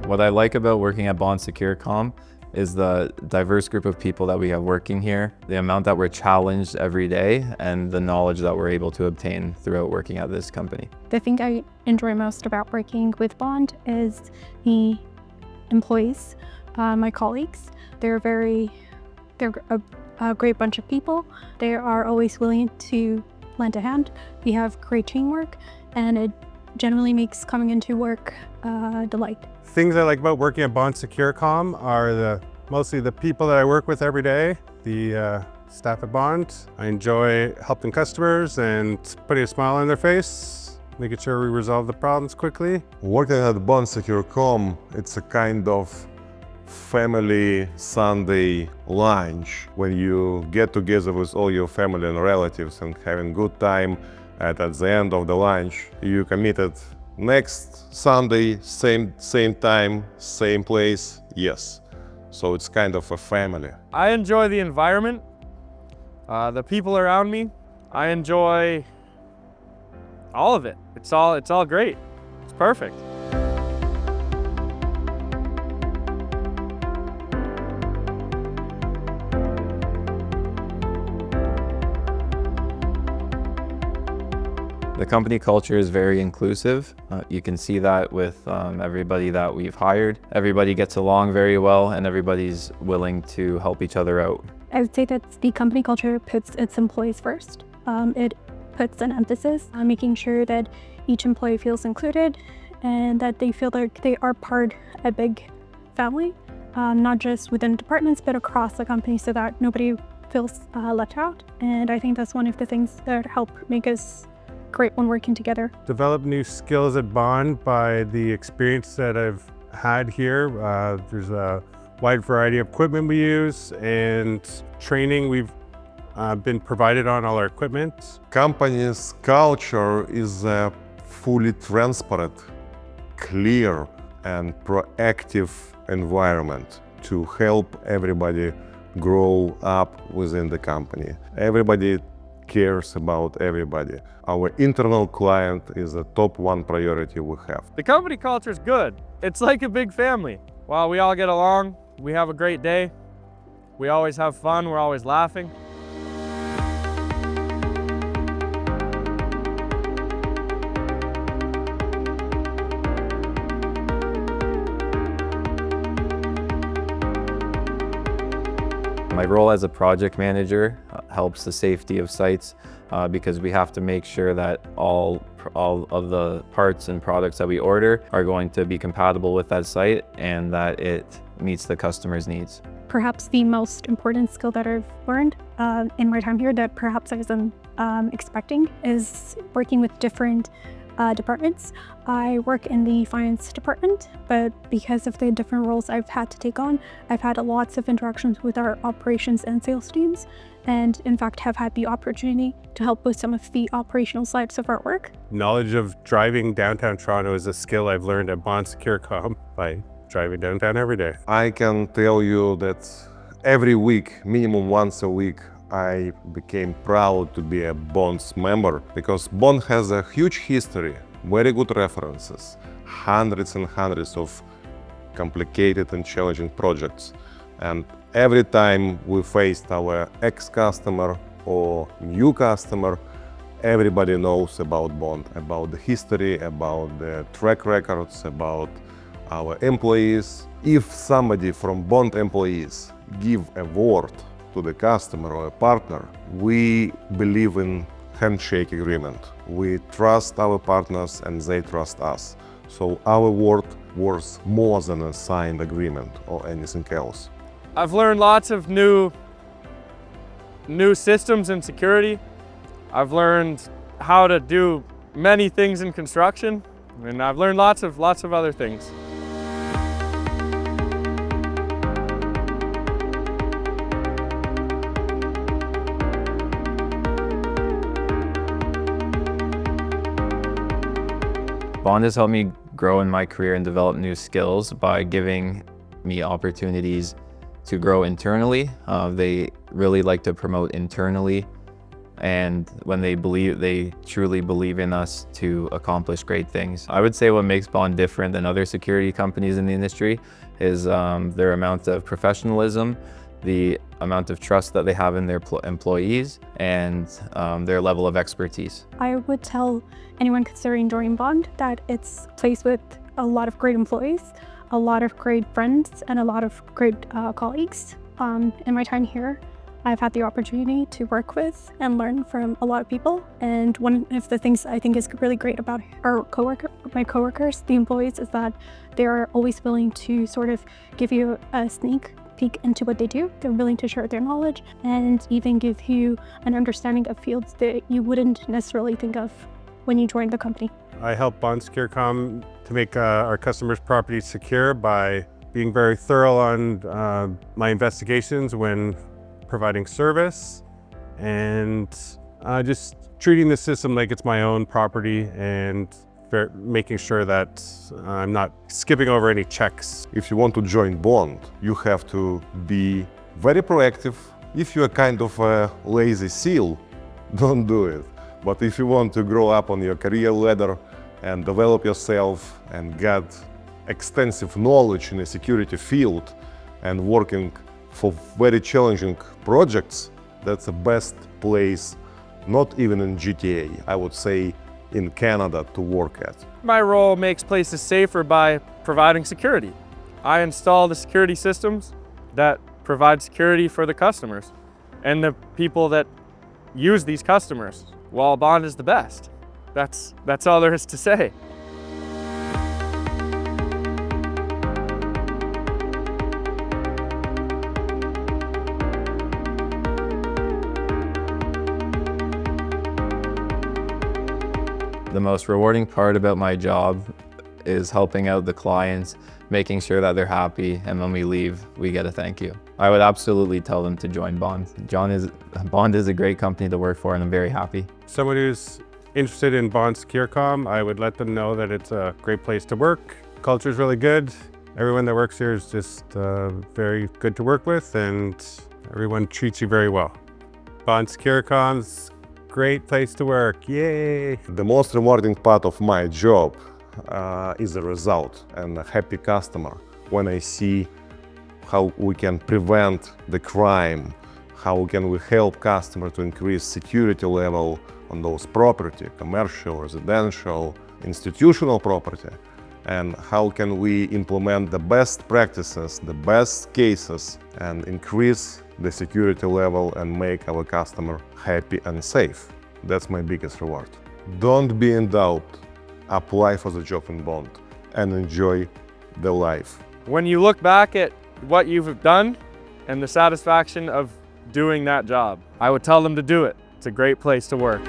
What I like about working at Bond Securcom is the diverse group of people that we have working here, the amount that we're challenged every day, and the knowledge that we're able to obtain throughout working at this company. The thing I enjoy most about working with Bond is the employees, my colleagues. They're a great bunch of people. They are always willing to lend a hand. We have great teamwork, and it generally makes coming into work a delight. Things I like about working at Bond Securcom are mostly the people that I work with every day, the staff at Bond. I enjoy helping customers and putting a smile on their face, making sure we resolve the problems quickly. Working at Bond Securcom, it's a kind of family Sunday lunch when you get together with all your family and relatives and having good time. And at the end of the lunch, you committed next Sunday, same time, same place, yes. So it's kind of a family. I enjoy the environment, the people around me. I enjoy all of it. It's all great. It's perfect. The company culture is very inclusive. You can see that with everybody that we've hired. Everybody gets along very well and everybody's willing to help each other out. I would say that the company culture puts its employees first. It puts an emphasis on making sure that each employee feels included and that they feel like they are part of a big family, not just within departments, but across the company so that nobody feels left out. And I think that's one of the things that help make us great when working together. Develop new skills at Bond by the experience that I've had here. There's a wide variety of equipment we use and training we've been provided on all our equipment. Company's culture is a fully transparent, clear and proactive environment to help everybody grow up within the company. Everybody cares about everybody. Our internal client is the top one priority we have. The company culture is good. It's like a big family. While we all get along, we have a great day. We always have fun, we're always laughing. My role as a project manager helps the safety of sites because we have to make sure that all of the parts and products that we order are going to be compatible with that site and that it meets the customer's needs. Perhaps the most important skill that I've learned in my time here that perhaps I wasn't expecting is working with different departments. I work in the finance department, but because of the different roles I've had to take on, I've had lots of interactions with our operations and sales teams, and in fact have had the opportunity to help with some of the operational sides of our work. Knowledge of driving downtown Toronto is a skill I've learned at Bond Securcom by driving downtown every day. I can tell you that every week, minimum once a week, I became proud to be a Bond's member because Bond has a huge history, very good references, hundreds and hundreds of complicated and challenging projects. And every time we faced our ex-customer or new customer, everybody knows about Bond, about the history, about the track records, about our employees. If somebody from Bond employees give a word to the customer or a partner, we believe in handshake agreement. We trust our partners and they trust us. So our word was more than a signed agreement or anything else. I've learned lots of new systems in security. I've learned how to do many things in construction, and I've learned lots of other things. Bond has helped me grow in my career and develop new skills by giving me opportunities to grow internally. They really like to promote internally and when they truly believe in us to accomplish great things. I would say what makes Bond different than other security companies in the industry is their amount of professionalism, the amount of trust that they have in their employees, and their level of expertise. I would tell anyone considering joining Bond that it's a place with a lot of great employees, a lot of great friends, and a lot of great colleagues. In my time here, I've had the opportunity to work with and learn from a lot of people. And one of the things I think is really great about my coworkers, the employees, is that they are always willing to sort of give you a sneak peek into what they do. They're willing to share their knowledge and even give you an understanding of fields that you wouldn't necessarily think of when you joined the company. I help Bond Securcom to make our customers' properties secure by being very thorough on my investigations when providing service, and just treating the system like it's my own property and making sure that I'm not skipping over any checks. If you want to join Bond, you have to be very proactive. If you're kind of a lazy seal, don't do it. But if you want to grow up on your career ladder and develop yourself and get extensive knowledge in the security field and working for very challenging projects, that's the best place, not even in GTA, I would say in Canada, to work at. My role makes places safer by providing security. I install the security systems that provide security for the customers and the people that use these customers. Well, Bond is the best. That's all there is to say. The most rewarding part about my job is helping out the clients, making sure that they're happy, and when we leave, we get a thank you. I would absolutely tell them to join Bond. Bond is a great company to work for, and I'm very happy. Someone who's interested in Bond Securcom, I would let them know that it's a great place to work. Culture is really good. Everyone that works here is just very good to work with, and everyone treats you very well. Bond Securcom's great place to work, yay! The most rewarding part of my job is the result and a happy customer. When I see how we can prevent the crime, how can we help customer to increase security level on those property, commercial, residential, institutional property, and how can we implement the best practices, the best cases, and increase the security level and make our customer happy and safe. That's my biggest reward. Don't be in doubt. Apply for the job in Bond and enjoy the life. When you look back at what you've done and the satisfaction of doing that job, I would tell them to do it. It's a great place to work.